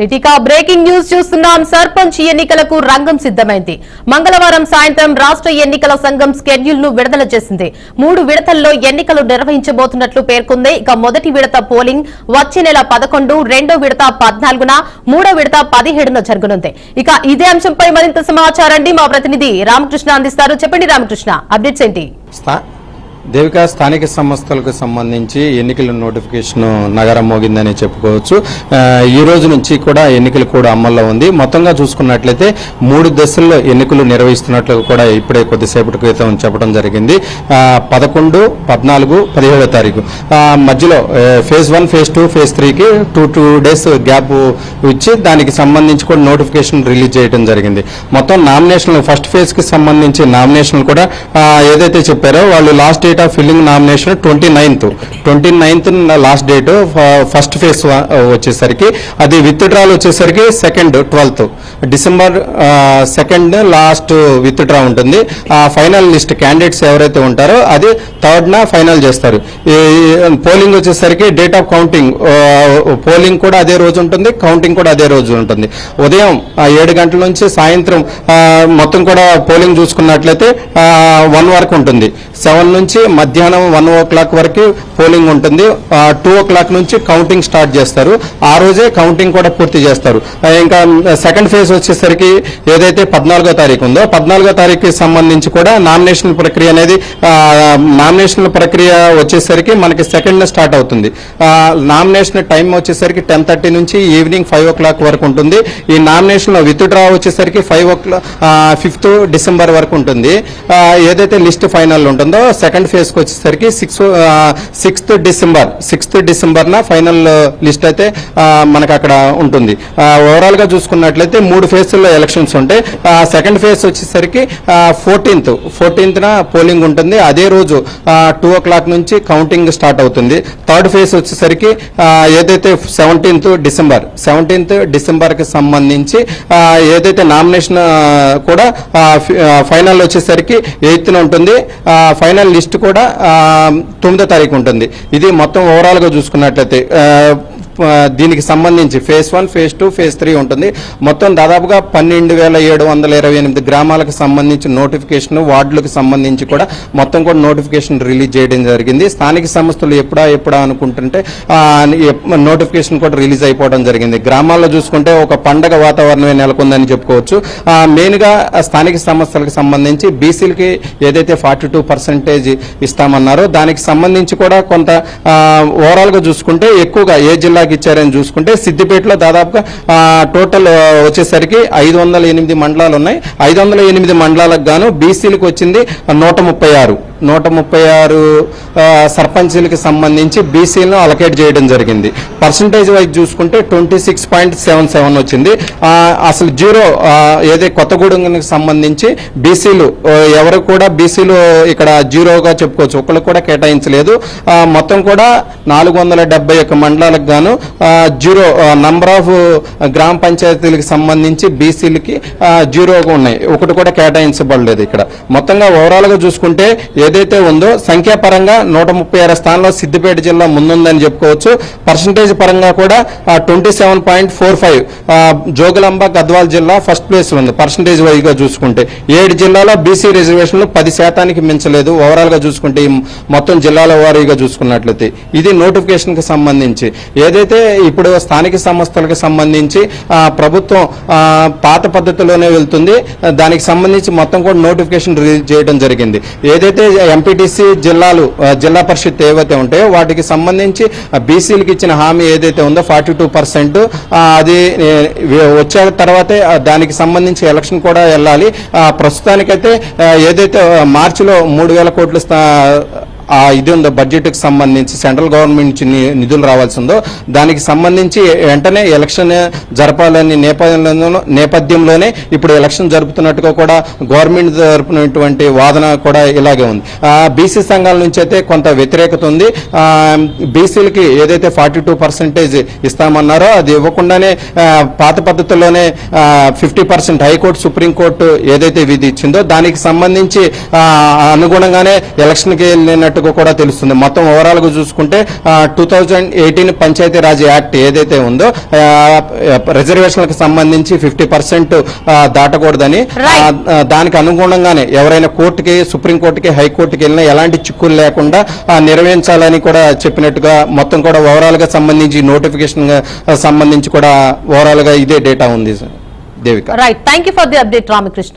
ఇక breaking news చూస్తున్నాం. సర్పంచ్ ఎన్నికలకు రంగం సిద్ధమైంది. మంగళవారం సాయంత్రం రాష్ట్ర ఎన్నికల సంఘం షెడ్యూల్ ను విడుదల చేసింది. 3 విడతల్లో ఎన్నికలు నిర్వహించబోతున్నట్లు పేర్కొంది. ఇక మొదటి విడత పోలింగ్ వచ్చే నెల 11, రెండో విడత 14న, మూడో విడత 17న జరగనుంది. ఇక ఇదే అంశంపై మరింత సమాచారాన్ని మా ప్రతినిధి రామకృష్ణ అందిస్తారు. చెప్పండి రామకృష్ణ, అప్డేట్స్ ఏంటి? దేవిక స్థానిక సంస్థలకు సంబంధించి ఎన్నికల నోటిఫికేషన్ నగరం మోగిందని చెప్పుకోవచ్చు. ఈ రోజు నుంచి కూడా ఎన్నికలు కూడా అమల్లో ఉంది. మొత్తంగా చూసుకున్నట్లయితే 3 దశల్లో ఎన్నికలు నిర్వహిస్తున్నట్లు కూడా ఇప్పుడే కొద్దిసేపటి క్రితం చెప్పడం జరిగింది. 11, 14, 17వ తారీఖు మధ్యలో ఫేజ్ 1, ఫేజ్ 2, ఫేజ్ 3కి 2 డేస్ గ్యాప్ ఇచ్చి దానికి సంబంధించి కూడా నోటిఫికేషన్ రిలీజ్ చేయడం జరిగింది. మొత్తం నామినేషన్లు ఫస్ట్ ఫేజ్ కి సంబంధించి నామినేషన్లు కూడా ఏదైతే చెప్పారో వాళ్ళు last date of filling nomination 29th last date. First phase వచ్చేసరికి అది విత్ డ్రాల్ వచ్చేసరికి 2nd, 12th December 2nd last with draw ఉంటుంది. ఫైనల్ లిస్ట్ క్యాండిడేట్స్ ఎవరైతే ఉంటారో అది 3rd ఫైనల్ చేస్తారు. పోలింగ్ వచ్చేసరికి డేట్ ఆఫ్ కౌంటింగ్, పోలింగ్ కూడా అదే రోజు ఉంటుంది, కౌంటింగ్ కూడా అదే రోజు ఉంటుంది. ఉదయం 7 గంటల నుంచి సాయంత్రం మొత్తం కూడా పోలింగ్ చూసుకున్నట్లయితే 1 వరకు ఉంటుంది. 7 నుంచి మధ్యాహ్నం 1 o'clock వరకు పోలింగ్ ఉంటుంది. 2 o'clock నుంచి కౌంటింగ్ స్టార్ట్ చేస్తారు. ఆ రోజే కౌంటింగ్ కూడా పూర్తి చేస్తారు. ఇంకా సెకండ్ ఫేజ్ వచ్చేసరికి ఏదైతే 14వ తారీఖు ఉందో 14వ తారీఖుకి సంబంధించి కూడా నామినేషన్ ప్రక్రియ అనేది నామినేషన్ ప్రక్రియ వచ్చేసరికి మనకి 2nd స్టార్ట్ అవుతుంది. నామినేషన్ టైం వచ్చేసరికి 10:30 నుంచి ఈవినింగ్ 5 o'clock వరకు ఉంటుంది. ఈ నామినేషన్ విత్ డ్రా వచ్చేసరికి 5th డిసెంబర్ వరకు ఉంటుంది. ఏదైతే లిస్ట్ ఫైనల్ ఉంటుందో సెకండ్ ఫేజ్ కి వచ్చేసరికి 6th డిసెంబర్ ఫైనల్ లిస్ట్ అయితే మనకు అక్కడ ఉంటుంది. ఓవరాల్ గా చూసుకున్నట్లయితే 3 ఫేజ్ల్లో ఎలక్షన్స్ ఉంటాయి. సెకండ్ ఫేజ్ వచ్చేసరికి 14th పోలింగ్ ఉంటుంది. అదే రోజు 2 o'clock నుంచి కౌంటింగ్ స్టార్ట్ అవుతుంది. థర్డ్ ఫేజ్ వచ్చేసరికి ఏదైతే 17th డిసెంబర్ కి సంబంధించి ఏదైతే నామినేషన్ కూడా ఫైనల్ వచ్చేసరికి 8th ఉంటుంది. ఫైనల్ లిస్ట్ కూడా 9వ తారీఖు ఉంటుంది. ఇది మొత్తం ఓవరాల్ గా చూసుకున్నట్లయితే దీనికి సంబంధించి ఫేజ్ 1, ఫేజ్ 2, ఫేజ్ 3 ఉంటుంది. మొత్తం దాదాపుగా 12,728 గ్రామాలకు సంబంధించి నోటిఫికేషన్, వార్డులకు సంబంధించి కూడా మొత్తం కూడా నోటిఫికేషన్ రిలీజ్ చేయడం జరిగింది. స్థానిక సంస్థలు ఎప్పుడా అనుకుంటుంటే నోటిఫికేషన్ కూడా రిలీజ్ అయిపోవడం జరిగింది. గ్రామాల్లో చూసుకుంటే ఒక పండగ వాతావరణమే నెలకొందని చెప్పుకోవచ్చు. మెయిన్ గా స్థానిక సంస్థలకు సంబంధించి బీసీలకి ఏదైతే 42% ఇస్తామన్నారో దానికి సంబంధించి కూడా కొంత ఓవరాల్ గా చూసుకుంటే ఎక్కువగా ఏ జిల్లా ఇచ్చారని చూసుకుంటే సిద్దిపేటలో దాదాపుగా టోటల్ వచ్చేసరికి 508 మండలాలు ఉన్నాయి. 508 మండలాలకు గాను బీసీలకు వచ్చింది 136 సర్పంచులకు సంబంధించి బీసీలను అలకేట్ చేయడం జరిగింది. పర్సంటేజ్ వైజ్ చూసుకుంటే 26.77 వచ్చింది. అసలు జీరో ఏదైతే కొత్తగూడెంకి సంబంధించి బీసీలు ఎవరు కూడా బీసీలు ఇక్కడ జీరోగా చెప్పుకోవచ్చు, ఒక్కళ్ళు కూడా కేటాయించలేదు. మొత్తం కూడా 471 మండలాలకు గాను జీరో నంబర్ ఆఫ్ గ్రామ పంచాయతీలకు సంబంధించి బీసీలకి జీరోగా ఉన్నాయి, ఒకటి కూడా కేటాయించబడలేదు. ఇక్కడ మొత్తంగా ఓవరాల్ గా చూసుకుంటే ఏదైతే ఉందో సంఖ్యాపరంగా 136 స్థానంలో సిద్దిపేట జిల్లా ముందుందని చెప్పుకోవచ్చు. పర్సంటేజ్ పరంగా కూడా 27.45 జోగులాంబ గద్వాల్ జిల్లా ఫస్ట్ ప్లేస్ ఉంది. పర్సంటేజ్ వైజ్ గా చూసుకుంటే 7 జిల్లాలో బీసీ రిజర్వేషన్లు 10% మించలేదు. ఓవరాల్ గా చూసుకుంటే మొత్తం జిల్లాల వారీగా చూసుకున్నట్లయితే ఇది నోటిఫికేషన్ కి సంబంధించి. ఏదైతే ఇప్పుడు స్థానిక సంస్థలకు సంబంధించి ప్రభుత్వం పాత పద్ధతిలోనే వెళ్తుంది. దానికి సంబంధించి మొత్తం కూడా నోటిఫికేషన్ రిలీజ్ చేయడం జరిగింది. ఏదైతే ఎంపీటీసీ జిల్లా పరిషత్ ఏవైతే ఉంటాయో వాటికి సంబంధించి బీసీలకు ఇచ్చిన హామీ ఏదైతే ఉందో 42% అది వచ్చే తర్వాతే దానికి సంబంధించి ఎలక్షన్ కూడా వెళ్ళాలి. ప్రస్తుతానికైతే ఏదైతే మార్చిలో 3,000 కోట్లు ఇది ఉందో బడ్జెట్ కి సంబంధించి సెంట్రల్ గవర్నమెంట్ నుంచి నిధులు రావాల్సి ఉందో దానికి సంబంధించి వెంటనే ఎలక్షన్ జరపాలని నేపథ్యంలోనే ఇప్పుడు ఎలక్షన్ జరుపుతున్నట్టుగా కూడా గవర్నమెంట్ జరుపుతున్నటువంటి వాదన కూడా ఇలాగే ఉంది. బీసీ సంఘాల నుంచి అయితే కొంత వ్యతిరేకత ఉంది. బీసీలకి ఏదైతే 42% ఇస్తామన్నారో అది ఇవ్వకుండానే పాత పద్ధతిలోనే 50% హైకోర్టు, సుప్రీంకోర్టు ఏదైతే విధి ఇచ్చిందో దానికి సంబంధించి అనుగుణంగానే ఎలక్షన్కి వెళ్ళినట్టు చేసినట్టుగా కూడా తెలుస్తుంది. మొత్తం ఓవరాల్ గా చూసుకుంటే 2018 పంచాయతీరాజ్ యాక్ట్ ఏదైతే ఉందో రిజర్వేషన్లకు సంబంధించి 50% దాటకూడదని, దానికి అనుగుణంగానే ఎవరైనా కోర్టుకి, సుప్రీంకోర్టుకి, హైకోర్టుకి వెళ్ళినా ఎలాంటి చిక్కులు లేకుండా నిర్వహించాలని కూడా చెప్పినట్టుగా మొత్తం కూడా ఓవరాల్ గా సంబంధించి నోటిఫికేషన్ సంబంధించి కూడా ఓవరాల్ గా ఇదే డేటా ఉంది Devika. Right, thank you for the update Ramakrishna.